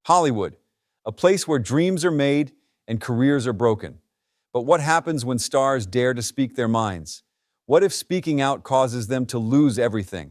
Hollywood, a place where dreams are made and careers are broken. But what happens when stars dare to speak their minds? What if speaking out causes them to lose everything?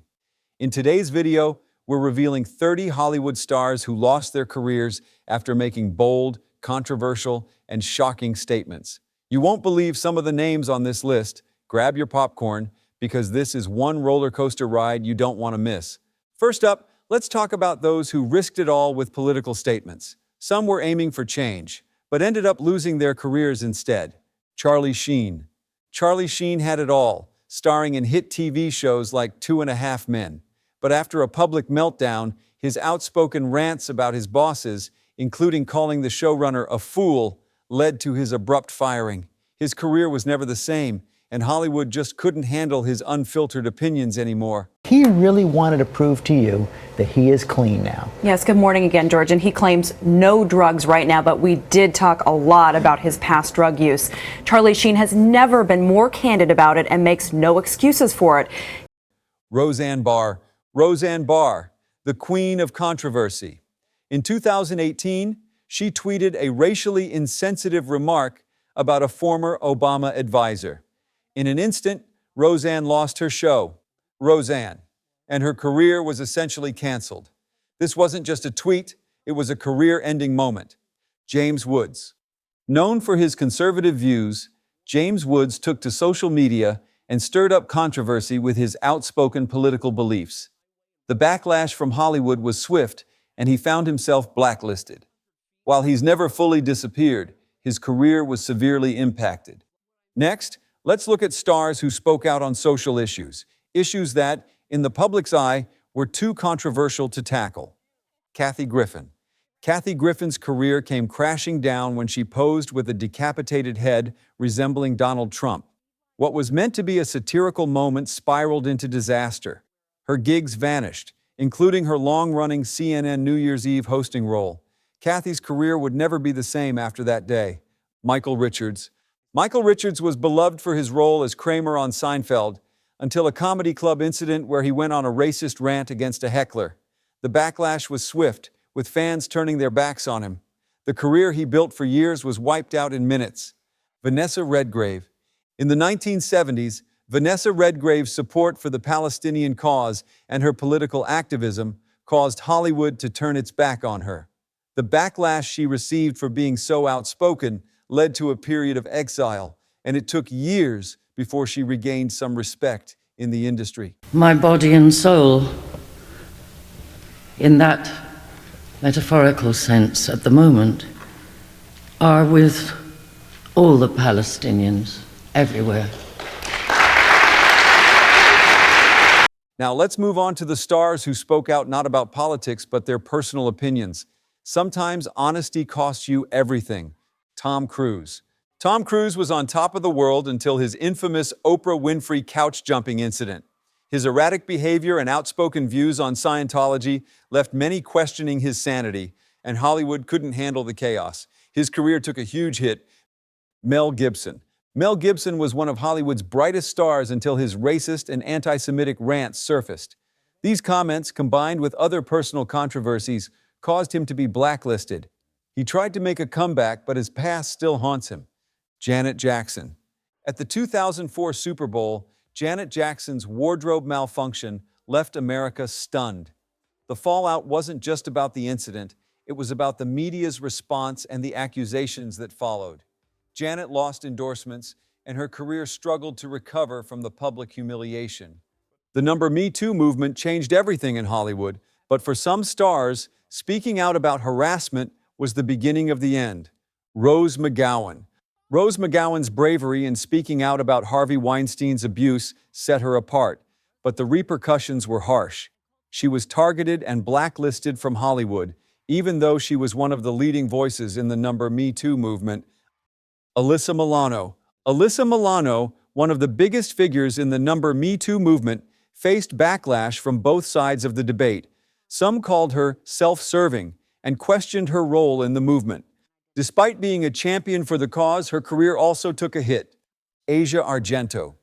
In today's video, we're revealing 30 Hollywood stars who lost their careers after making bold, controversial, and shocking statements. You won't believe some of the names on this list. Grab your popcorn, because this is one roller coaster ride you don't want to miss. First up, let's talk about those who risked it all with political statements. Some were aiming for change, but ended up losing their careers instead. Charlie Sheen. Charlie Sheen had it all, starring in hit TV shows like 2.5 Men. But after a public meltdown, his outspoken rants about his bosses, including calling the showrunner a fool, led to his abrupt firing. His career was never the same, and Hollywood just couldn't handle his unfiltered opinions anymore. He really wanted to prove to you that he is clean now. Yes, good morning again, George. And he claims no drugs right now, but we did talk a lot about his past drug use. Charlie Sheen has never been more candid about it and makes no excuses for it. Roseanne Barr. Roseanne Barr, the queen of controversy. In 2018, she tweeted a racially insensitive remark about a former Obama advisor. In an instant, Roseanne lost her show, Roseanne, and her career was essentially canceled. This wasn't just a tweet, it was a career-ending moment. James Woods. Known for his conservative views, James Woods took to social media and stirred up controversy with his outspoken political beliefs. The backlash from Hollywood was swift, and he found himself blacklisted. While he's never fully disappeared, his career was severely impacted. Next, let's look at stars who spoke out on social issues, issues that, in the public's eye, were too controversial to tackle. Kathy Griffin. Kathy Griffin's career came crashing down when she posed with a decapitated head resembling Donald Trump. What was meant to be a satirical moment spiraled into disaster. Her gigs vanished, including her long-running CNN New Year's Eve hosting role. Kathy's career would never be the same after that day. Michael Richards. Michael Richards was beloved for his role as Kramer on Seinfeld, until a comedy club incident where he went on a racist rant against a heckler. The backlash was swift, with fans turning their backs on him. The career he built for years was wiped out in minutes. Vanessa Redgrave. In the 1970s, Vanessa Redgrave's support for the Palestinian cause and her political activism caused Hollywood to turn its back on her. The backlash she received for being so outspoken led to a period of exile, and it took years before she regained some respect in the industry. My body and soul, in that metaphorical sense at the moment, are with all the Palestinians everywhere. Now let's move on to the stars who spoke out not about politics but their personal opinions. Sometimes honesty costs you everything. Tom Cruise. Tom Cruise was on top of the world until his infamous Oprah Winfrey couch jumping incident. His erratic behavior and outspoken views on Scientology left many questioning his sanity, and Hollywood couldn't handle the chaos. His career took a huge hit. Mel Gibson. Mel Gibson was one of Hollywood's brightest stars until his racist and anti-Semitic rants surfaced. These comments, combined with other personal controversies, caused him to be blacklisted. He tried to make a comeback, but his past still haunts him. Janet Jackson. At the 2004 Super Bowl, Janet Jackson's wardrobe malfunction left America stunned. The fallout wasn't just about the incident, it was about the media's response and the accusations that followed. Janet lost endorsements, and her career struggled to recover from the public humiliation. The Me Too movement changed everything in Hollywood, but for some stars, speaking out about harassment was the beginning of the end. Rose McGowan. Rose McGowan's bravery in speaking out about Harvey Weinstein's abuse set her apart, but the repercussions were harsh. She was targeted and blacklisted from Hollywood, even though she was one of the leading voices in the Me Too movement. Alyssa Milano. Alyssa Milano, one of the biggest figures in the Me Too movement, faced backlash from both sides of the debate. Some called her self-serving and questioned her role in the movement. Despite being a champion for the cause, her career also took a hit. Asia Argento.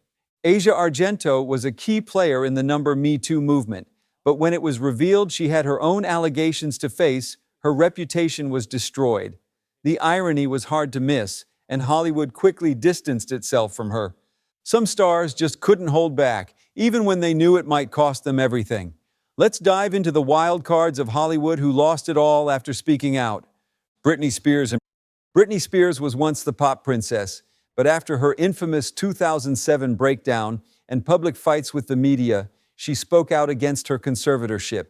Asia Argento was a key player in the Me Too movement, but when it was revealed she had her own allegations to face, her reputation was destroyed. The irony was hard to miss, and Hollywood quickly distanced itself from her. Some stars just couldn't hold back, even when they knew it might cost them everything. Let's dive into the wild cards of Hollywood who lost it all after speaking out. Britney Spears. Britney Spears was once the pop princess, but after her infamous 2007 breakdown and public fights with the media, she spoke out against her conservatorship.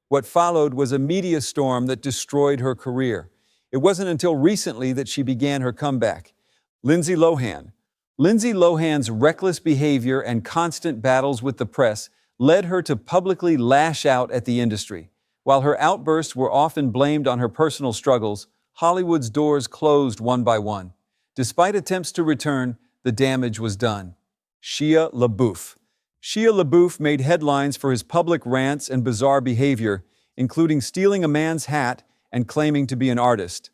What followed was a media storm that destroyed her career. It wasn't until recently that she began her comeback. Lindsay Lohan. Lindsay Lohan's reckless behavior and constant battles with the press led her to publicly lash out at the industry. While her outbursts were often blamed on her personal struggles, Hollywood's doors closed one by one. Despite attempts to return, the damage was done. Shia LaBeouf. Shia LaBeouf made headlines for his public rants and bizarre behavior, including stealing a man's hat and claiming to be an artist.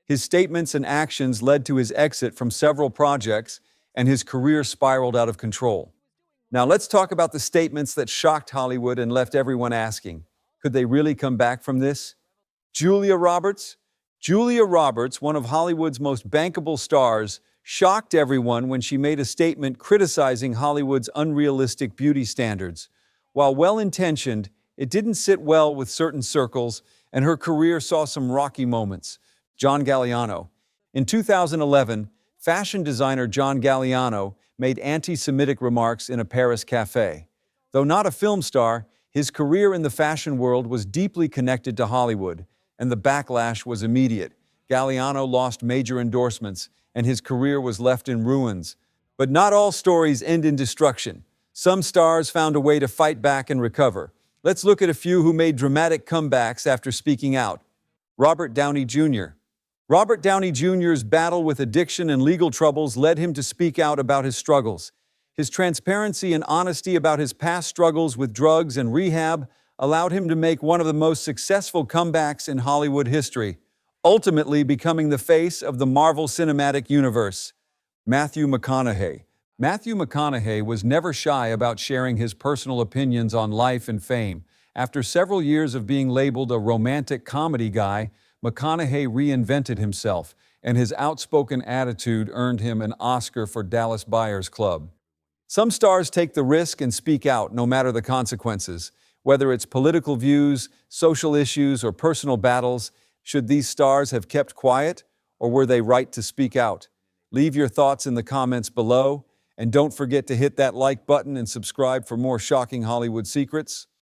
His statements and actions led to his exit from several projects, and his career spiraled out of control. Now let's talk about the statements that shocked Hollywood and left everyone asking, could they really come back from this? Julia Roberts? Julia Roberts, one of Hollywood's most bankable stars, shocked everyone when she made a statement criticizing Hollywood's unrealistic beauty standards. While well-intentioned, it didn't sit well with certain circles, and her career saw some rocky moments. John Galliano. In 2011, fashion designer John Galliano made anti-Semitic remarks in a Paris cafe. Though not a film star, his career in the fashion world was deeply connected to Hollywood, and the backlash was immediate. Galliano lost major endorsements, and his career was left in ruins. But not all stories end in destruction. Some stars found a way to fight back and recover. Let's look at a few who made dramatic comebacks after speaking out. Robert Downey Jr. Robert Downey Jr.'s battle with addiction and legal troubles led him to speak out about his struggles. His transparency and honesty about his past struggles with drugs and rehab allowed him to make one of the most successful comebacks in Hollywood history, ultimately becoming the face of the Marvel Cinematic Universe. Matthew McConaughey. Matthew McConaughey was never shy about sharing his personal opinions on life and fame. After several years of being labeled a romantic comedy guy, McConaughey reinvented himself, and his outspoken attitude earned him an Oscar for Dallas Buyers Club. Some stars take the risk and speak out no matter the consequences. Whether it's political views, social issues, or personal battles, should these stars have kept quiet, or were they right to speak out? Leave your thoughts in the comments below, and don't forget to hit that like button and subscribe for more shocking Hollywood secrets.